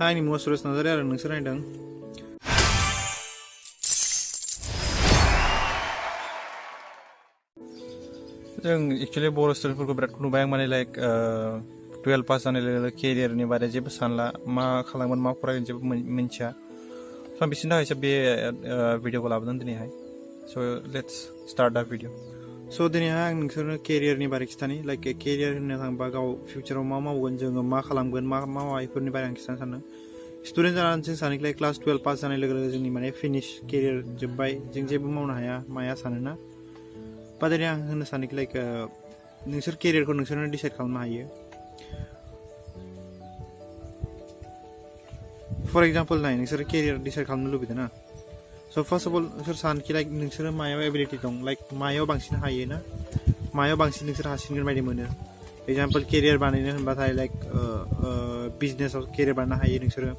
आंनि मुङा सुरेश नार्जारि आरो नोंसोर नायदों जों एक्चुअली बर' स्टुडेन्टफोरखौ बिराद नुबाय आं माने लाइक 12 पास जानाय लोगो लोगो केरियारनि बारै जेबो सानला मा खालामगोन मा फरायगोन जेबो मिन्थिया स' आं बिसोरनि थाखायसो बे भिडिअखौ लाबोदों दिनैहाय स' लेट्स स्टार्ट दा भिडिअ स' दिनैहाय आं नोंसोरनो केरियारनि बारै खिथानि लाइक केरियार होननो थाङोबा गाव फिउचाराव मा मावगोन जोङो मा खालामगोन मा मावा बेफोरनि बारै आं खिथानो सानदों स्टुडेन्ट जानानै जों सानोखिलाय क्लास 12 पास जानाय लोगो लोगो जोंनि माने फिनिश केरियार जोब्बाय जों जेबो मावनो हाया माया सानोना बादायनो आं होननो सानोखि लाइक नोंसोर केरियारखौ नोंसोरनो डिसाइड खालामनो हायो फर एग्जाम्पल नाय नोंसोर केरियार डिसाइड खालामनो लुबैदों ना स' फार्स्ट अफ अल नोंसोर सानखि लाइक नोंसोरो मायाव एबिलिटि दं लाइक मायाव बांसिन हायो ना मायाव बांसिन नोंसोर हासिनगोन बायदि मोनो एग्जाम्पल केरियार बानायनो होनबाथाय लाइक बिजनेसाव केरियार बानायनो हायो नोंसोरो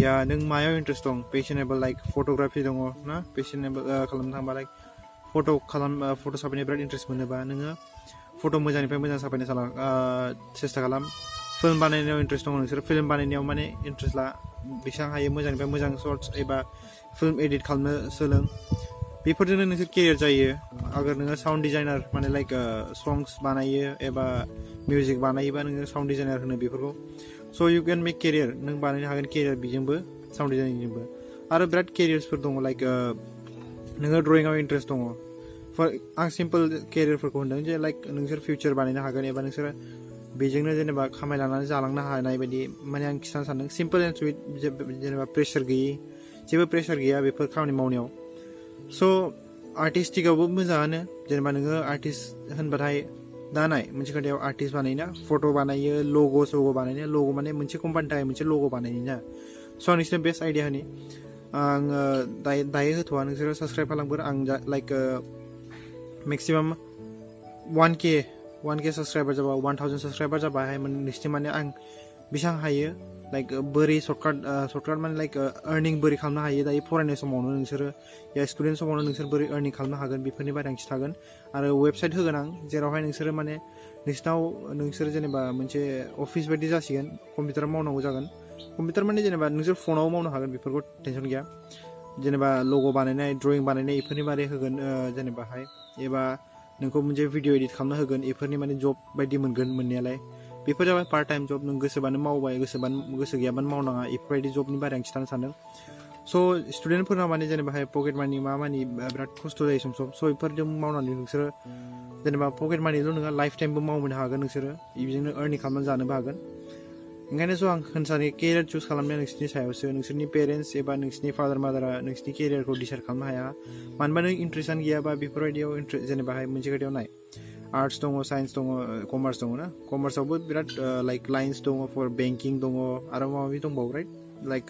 या नों मायाव इन्ट्रेस्ट दं पेशनेबल लाइक फट'ग्राफि दङ ना पेशनेबल खालामनो थांबा लाइक फट' साफायनो बिराद इन्ट्रेस्ट मोनोबा नोङो फट' मोजांनिफ्राय मोजां साफायनो सेस्था खालाम फिल्म बानायनायाव इन्ट्रेस्ट दङ नोंसोर फिल्म बानायनायाव माने इन्ट्रेस्ट ला बेसेबां हायो मोजांनिफ्राय मोजां सर्ट्स एबा फिल्म एडिट खालामनो सोलों बेफोरजोंनो नोंसोर केरियार जायो अगर नोङो साउन्ड डिजाइनार माने लाइक संग्स बानायो एबा मिउजिक बानायोबा नोङो साउन्ड डिजाइनार होनो बेफोरखौ स' इउ केन मेक केरियार नों बानायनो हागोन केरियार बेजोंबो साउन्ड डिजाइनिंजोंबो आरो बिराद केरियार्सफोर दङ लाइक नोङो ड्रयिंआव इन्ट्रेस्ट दङ आं सिम्पल केरियारफोरखौ होनदों जे लाइक नोंसोर फिउचार बानायनो हागोन एबा नोंसोर बेजोंनो जेनेबा खामायलांनानै जालांनो हानाय बायदि माने आं खिथानो सानदों सिम्पल एन्ड सुइट जेनेबा प्रेसार गैयि जेबो प्रेसार गैया बेफोर खामानि मावनायाव स' आर्टिस्टिकआवबो मोजाङानो जेनेबा नोङो आर्टिस्ट होनबाथाय दा नाय मोनसे खोथायाव आर्टिस्ट बानायोना फट' बानायो लग' सग' बानायो लग' माने मोनसे कम्पानिनि थाखाय मोनसे लग' बानायो ना स' आं नोंसोरनो बेस्ट आइडिया होनि आङो दायो होथ'वा नोंसोरो साबस्क्राइब खालामगोन आं लाइक मेक्सिमाम 1K साबस्क्राइबार जाबा 1000 साबस्क्राइबार जाबाय नोंसिनि माने आं बेसेबां हायो लाइक बोरै सर्टकाट माने लाइक अर्निं बोरै खालामनो हायो दायो फरायनाय समावनो नोंसोरो या स्टुडेन्ट समावनो नोंसोर बोरै अर्निं खालामनो हागोन बेफोरनि बारै आं खिथागोन आरो वेबसाइट होगोन आं जेरावहाय नोंसोरो माने नोंसोर जेनेबा मोनसे अफिस बायदि जासिगोन कम्पिउटाराव मावनांगौ जागोन कम्पिउटार माने जेनेबा नोंसोर फनाव मावनो हागोन बेफोरखौ टेनसन गैया जेनेबा लग' बानायनाय ड्रयिं बानायनाय बेफोरनि बारै होगोन जेनेबाहाय एबा नोंखौ मोनसे भिडिअ एडिट खालामना होगोन बेफोरनि माने जब बायदि मोनगोन मोननायालाय बेफोर जाबाय पार्ट टाइम जब नों गोसोबानो मावबाय गोसो गैयाबानो मावनाङा बेफोरबायदि जबनि बारै आं खिथानो सानदों स' स्टुडेन्टफोरना माने जेनेबाहाय पकेट मानि मा मानि बिराद खस्थ' जायो सम स' बेफोरजों मावनानै नोंसोरो जेनेबा पकेट मानिल' नङा लाइफ टाइमबो मावनो हागोन नोंसोरो बेजोंनो अर्निं खालामनानै जानोबो हागोन ओंखायनो स' आं होननो सानो केरियार चुज खालामनाया नोंसोरनि सायावसो नोंसोरनि पेरेन्टस एबा नोंसोरनि फादार मादारा नोंसोरनि केरियारखौ डिसाइड खालामनो हाया मानोबा नों इन्ट्रेस्टआनो गैयाबा बेफोरबायदियाव जेनेबाहाय मोनसे खोथायाव नाय आर्ट्स दङ साइन्स दङ कमार्स दङ ना कमार्सआवबो बिराद लाइक लाइन्स दङ फर बेंकिं दङ आरो माबा माबि दंबावो राइट लाइक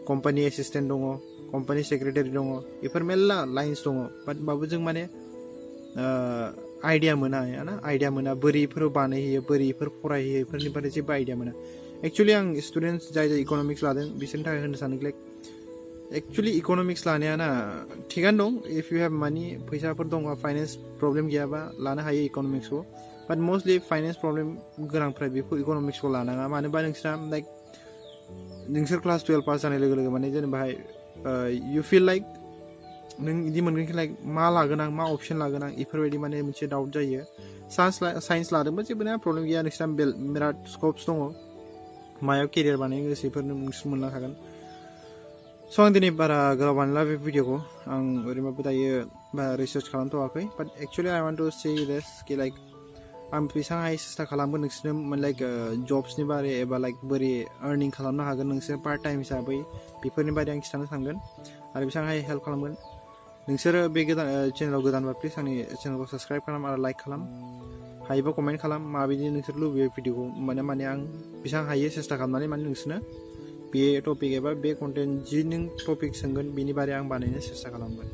कम्पानि एसिस्टेन्ट दङ कम्पानि सेक्रेटारि दङ बेफोर मेरला लाइन्स दङ बाट होनबाबो जों माने आइडिया मोना बोरैफोर बानायहैयो बोरैफोर फरायहैयो बेफोरनि बारै जेबो आइडिया मोना एक्चुअलि आं स्टुडेन्टस जाय इक'नमिक्स लादों बिसोरनि थाखाय होननो सानो लाइक एक्चुअलि इक'नमिक्स लानाया ना थिगानो दं इफ इउ हेभ मानि फैसाफोर दङ फाइनेन्स प्रब्लेम गैयाबा लानो हायो इक'नमिक्सखौ बाट मस्टलि फाइनेन्स प्रब्लेम गोनांफ्रा बेखौ इक'नमिक्सखौ लानाङा मानोबा नोंसोरा लाइक नोंसोर क्लास 12 पास जानाय लोगो लोगो माने जेनेबाहाय इउ फिल लाइक नों बिदि मोनगोनखि लाइक मा लागोन आं मा अप्सन लागोन आं बेफोरबायदि माने मोनसे डाउट जायो साइन्स लादोंबा जेबो नङा प्रब्लेम गैया नोंसिना बिराद स्कप्स दङ मायाव केरियार बानायनो गोसो बेफोरनो नोंसोर मोननो हागोन स' आं दिनै बारा गोलाव बानायला बे भिडिअखौ आं ओरैनोबाबो दायो बारा रिसार्च खालामथ'वाखै बाट actually I want to say this कि लाइक आं बेसेबां हायो सेस्था खालामगोन नोंसोरनो लाइक जब्सनि बारै एबा लाइक बोरै अर्निं खालामनो हागोन नोंसोर पार्ट टाइम हिसाबै बेफोरनि बारै आं खिथानो सानगोन आरो बेसेबां हायो हेल्प खालामगोन नोंसोरो बे चेनेलाव गोदानबा प्लिज आंनि चेनेलखौ साबस्क्राइब खालाम आरो लाइक खालाम हायोबा कमेन्ट खालाम माबायदि नोंसोर लुबैयो भिडिअखौ माने आं बेसेबां हायो सेस्था खालामनानै माने नोंसोरनो बे टपिक एबा बे कन्टेन्ट जि नों टपिक सोंगोन बेनि बारै आं बानायनो सेस्था खालामगोन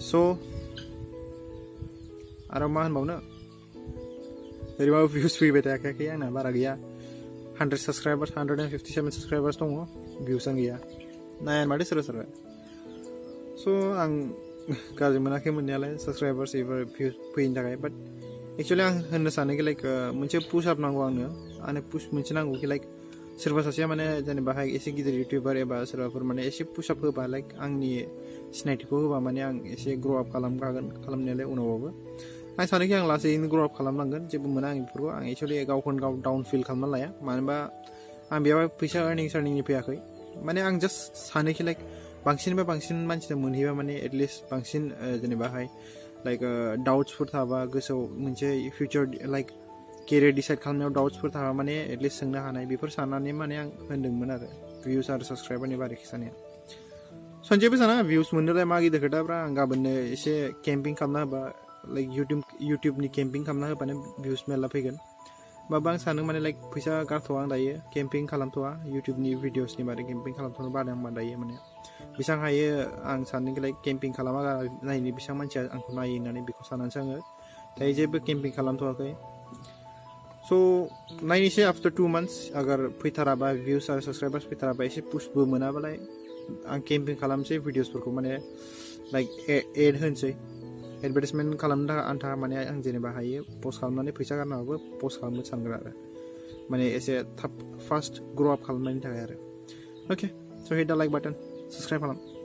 स' आरो मा होनबावनो ओरैबाबो भिउस फैबाय थायाखै आंना बारा गैया 100 साबस्क्राइबार्स 157 साबस्क्राइबार्स दङ भिउसआनो गैया नाया माथो सोरबा स' आं गाज्रि मोनाखै मोननायालाय साबस्क्राइबार्स एबा भिउस फैनो थाखाय बाट एक्चुअलि आं होननो सानो कि लाइक मोनसे पुश आप नांगौ आंनो पुश मोनसे नांगौ कि लाइक सोरबा सासेया माने जेनेबा एसे गिदिर इउटिउबार एबा सोरबाफोर माने एसे पुश आप होबा लाइक आंनि सिनायथिखौ होबा माने आं एसे ग्र' आप खालामखागोन खालामनायालाय उनावबाबो आं सानोखि आं लासैनो ग्र' आप खालामलांगोन जेबो मोना आं बेफोरखौ आं एक्सुवेलि गावखौनो गाव डाउन फिल खालामना लाया मानोबा आं बेयावहाय फैसा अर्निंनि फैयाखै माने आं जास्ट सानोखि लाइक बांसिननिफ्राय बांसिन मानसिनो मोनहैबा माने एटलिस्ट बांसिन जेनेबाहाय लाइक डाउट्सफोर थाबा गोसोआव मोनसे फिउचार लाइक केरियार डिसाइड खालामनायाव डाउट्सफोर थाबा माने एटलिस्ट सोंनो हानाय बेफोर साननानै माने आं होन्दोंमोन आरो भिउस आरो साबस्क्राइबारनि बारै खिथानाया सनसेबो साना भिउस मोननोलाय मा गिदिर खोथाब्रा आं गाबोननो एसे केम्पिं खालामना होबा लाइक इउटिउबनि केम्पिं खालामना होबानो भिउस मेरला फैगोन बाबा आं सानो माने लाइक फैसा गारथ'आ आं दायो केम्पिं खालामथ'आ इउटिउबनि भिडिअसनि बारै केम्पिं खालामथ'नो बादों आं दायो माने बेसेबां हायो आं सानो लाइक केम्पिं खालामा नायनो बेसेबां मानसिया आंखौ नायो होननानै बेखौ साननानैसो आङो दायो जेबो केम्पिं खालामथ'वाखै स' नायनोसै आफ्टार 2 months अगर फैथाराबा भिउस आरो साबस्क्राइबार्स फैथाराबा एसे पुशबो मोनाबालाय आं केम्पिं खालामसै भिडिअसफोरखौ माने लाइक एड होनोसै एडभार्टाइजमेन्ट खालामनो थाखाय आन्था माने आं जेनेबा हायो पस्ट खालामनानै फैसा गारनाबाबो पस्ट खालामनो सानगोन आरो माने एसे थाब फास्ट ग्र' आप खालामनायनि थाखाय आरो अके स' हिट दा लाइक बाटन साबस्क्राइब खालाम